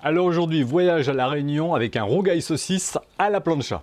Alors aujourd'hui, voyage à La Réunion avec un rougail saucisse à la plancha.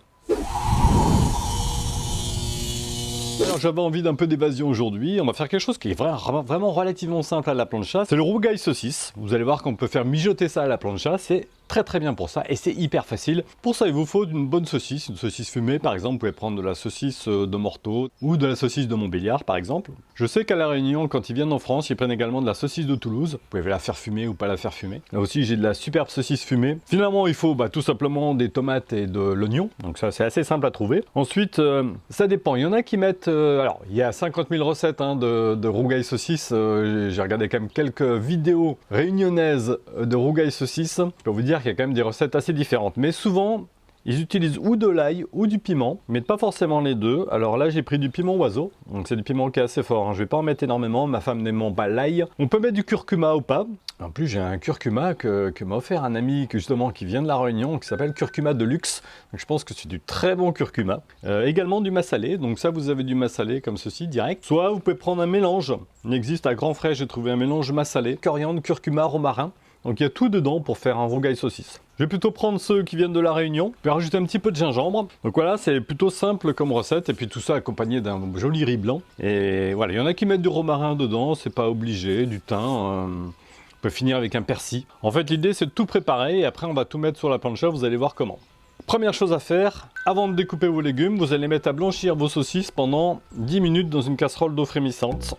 Alors j'avais envie d'un peu d'évasion aujourd'hui, on va faire quelque chose qui est vraiment relativement simple à la plancha, c'est le rougail saucisse. Vous allez voir qu'on peut faire mijoter ça à la plancha, c'est très bien pour ça et c'est hyper facile. Pour ça il vous faut une bonne saucisse, une saucisse fumée par exemple, vous pouvez prendre de la saucisse de Morteau ou de la saucisse de Montbéliard par exemple. Je sais qu'à La Réunion, quand ils viennent en France, ils prennent également de la saucisse de Toulouse, vous pouvez la faire fumer ou pas la faire fumer. Là aussi j'ai de la superbe saucisse fumée. Finalement il faut tout simplement des tomates et de l'oignon, donc ça c'est assez simple à trouver. Ensuite ça dépend, il y en a qui mettent, alors il y a 50 000 recettes de rougail saucisse, j'ai regardé quand même quelques vidéos réunionnaises de rougail saucisse, je peux vous dire qu'il y a quand même des recettes assez différentes, mais souvent ils utilisent ou de l'ail ou du piment, mais pas forcément les deux. Alors là j'ai pris du piment oiseau, donc c'est du piment qui est assez fort, je vais pas en mettre énormément, ma femme n'aimant pas l'ail. On peut mettre du curcuma ou pas. En plus j'ai un curcuma que m'a offert un ami qui vient de La Réunion, qui s'appelle curcuma de luxe, donc je pense que c'est du très bon curcuma. Également du massalé, donc ça vous avez du massalé comme ceci direct, soit vous pouvez prendre un mélange. Il existe à Grand Frais, j'ai trouvé un mélange massalé, coriandre, curcuma, romarin. Donc il y a tout dedans pour faire un rougail saucisse. Je vais plutôt prendre ceux qui viennent de La Réunion. Je vais rajouter un petit peu de gingembre. Donc voilà, c'est plutôt simple comme recette. Et puis tout ça accompagné d'un joli riz blanc. Et voilà, il y en a qui mettent du romarin dedans, c'est pas obligé, du thym. On peut finir avec un persil. En fait, l'idée c'est de tout préparer et après on va tout mettre sur la plancha, vous allez voir comment. Première chose à faire, avant de découper vos légumes, vous allez mettre à blanchir vos saucisses pendant 10 minutes dans une casserole d'eau frémissante.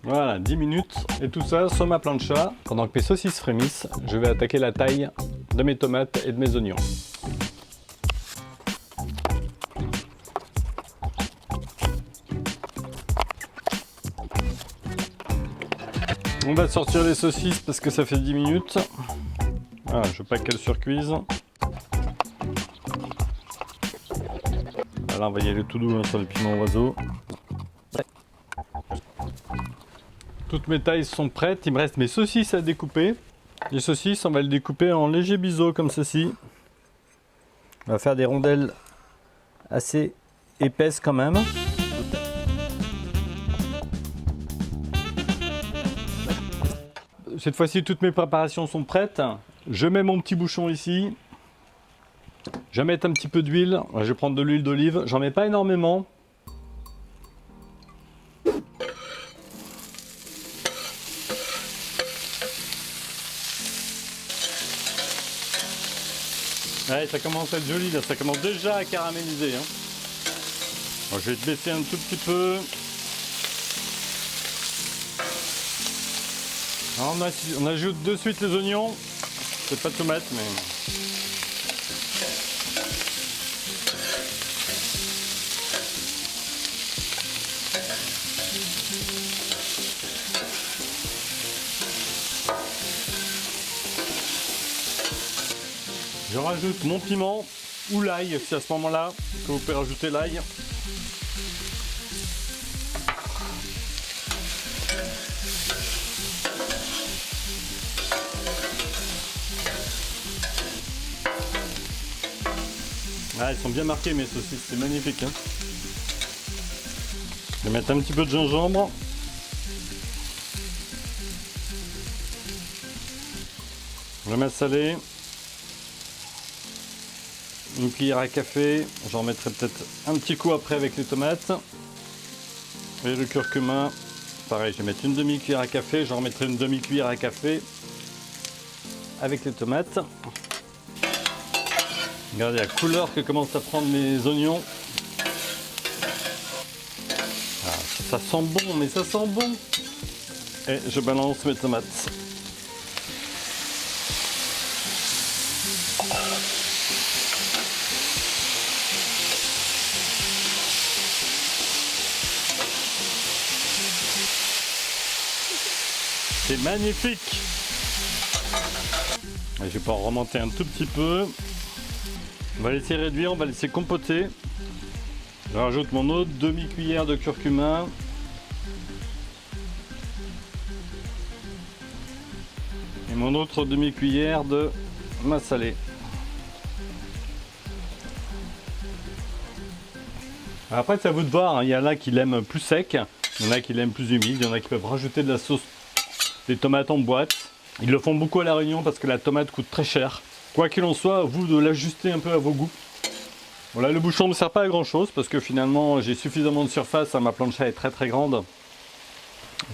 Voilà, 10 minutes et tout ça sur ma plancha. Pendant que mes saucisses frémissent, je vais attaquer la taille de mes tomates et de mes oignons. On va sortir les saucisses parce que ça fait 10 minutes. Voilà, je veux pas qu'elles surcuisent. Là, on va y aller tout doux sur les piments oiseaux. Toutes mes tailles sont prêtes, il me reste mes saucisses à découper. Les saucisses, on va les découper en légers biseaux comme ceci. On va faire des rondelles assez épaisses quand même. Cette fois-ci, toutes mes préparations sont prêtes. Je mets mon petit bouchon ici. Je vais mettre un petit peu d'huile. Je vais prendre de l'huile d'olive. J'en mets pas énormément. Ouais, ça commence à être joli là, ça commence déjà à caraméliser. Bon, je vais te baisser un tout petit peu. Alors, on ajoute de suite les oignons. C'est pas de tomates, mais... Je rajoute mon piment ou l'ail, c'est à ce moment-là que vous pouvez rajouter l'ail. Ah, ils sont bien marqués mes saucisses, c'est magnifique. Je vais mettre un petit peu de gingembre. Le massalé. Une cuillère à café, j'en mettrai peut-être un petit coup après avec les tomates. Et le curcuma, pareil, je vais mettre une demi-cuillère à café, j'en remettrai une demi-cuillère à café avec les tomates. Regardez la couleur que commencent à prendre mes oignons. Ah, ça sent bon, mais ça sent bon. Et je balance mes tomates. C'est magnifique. Et je vais pouvoir remonter un tout petit peu. On va laisser réduire, on va laisser compoter. Je rajoute mon autre demi-cuillère de curcuma. Et mon autre demi-cuillère de massalé. Après, c'est à vous de voir, hein. Il y en a qui l'aiment plus sec. Il y en a qui l'aiment plus humide, il y en a qui peuvent rajouter de la sauce, des tomates en boîte. Ils le font beaucoup à La Réunion parce que la tomate coûte très cher. Quoi qu'il en soit, vous de l'ajuster un peu à vos goûts. Voilà, le bouchon ne sert pas à grand chose parce que finalement j'ai suffisamment de surface, ma plancha est très très grande.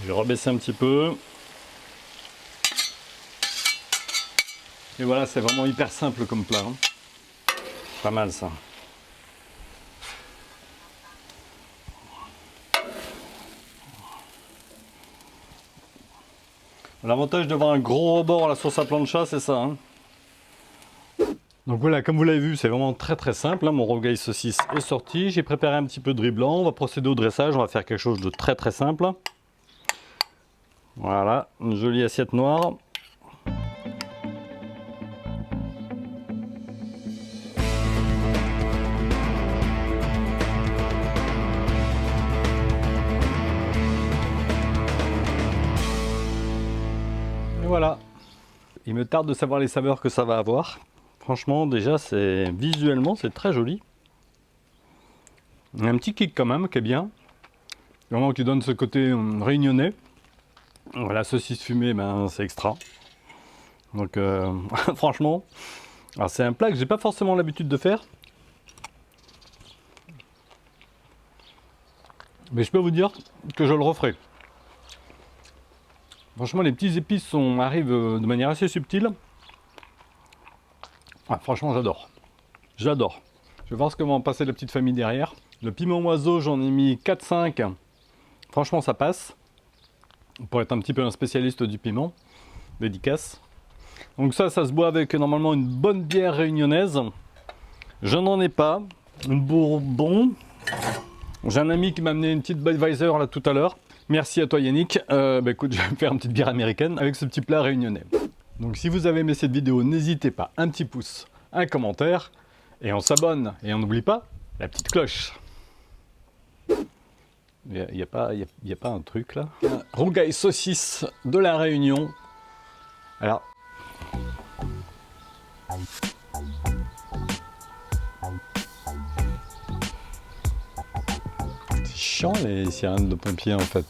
Je vais rebaisser un petit peu. Et voilà, c'est vraiment hyper simple comme plat. Hein. Pas mal ça. L'avantage d'avoir un gros rebord à la sauce à plancha, c'est ça. Hein. Donc voilà, comme vous l'avez vu, c'est vraiment très très simple. Hein. Mon rougail saucisse est sorti. J'ai préparé un petit peu de riz blanc. On va procéder au dressage. On va faire quelque chose de très très simple. Voilà, une jolie assiette noire. Et voilà. Il me tarde de savoir les saveurs que ça va avoir. Franchement, déjà, visuellement, c'est très joli. Il y a un petit kick quand même qui est bien. Vraiment qui donne ce côté réunionnais. Voilà, saucisse fumée, ben, c'est extra. Donc, franchement, c'est un plat que j'ai pas forcément l'habitude de faire. Mais je peux vous dire que je le referai. Franchement, les petits épices arrivent de manière assez subtile. Ah, franchement, j'adore. J'adore. Je vais voir ce que va en passer la petite famille derrière. Le piment oiseau, j'en ai mis 4-5. Franchement, ça passe. Pour être un petit peu un spécialiste du piment. Dédicace. Donc ça se boit avec normalement une bonne bière réunionnaise. Je n'en ai pas. Une bourbon. J'ai un ami qui m'a amené une petite Budweiser là tout à l'heure. Merci à toi Yannick. Écoute, je vais me faire une petite bière américaine avec ce petit plat réunionnais. Donc si vous avez aimé cette vidéo, n'hésitez pas, un petit pouce, un commentaire, et on s'abonne. Et on n'oublie pas la petite cloche. Il n'y a pas un truc là. Rougail saucisse de La Réunion. Alors. C'est chiant les sirènes de pompiers en fait.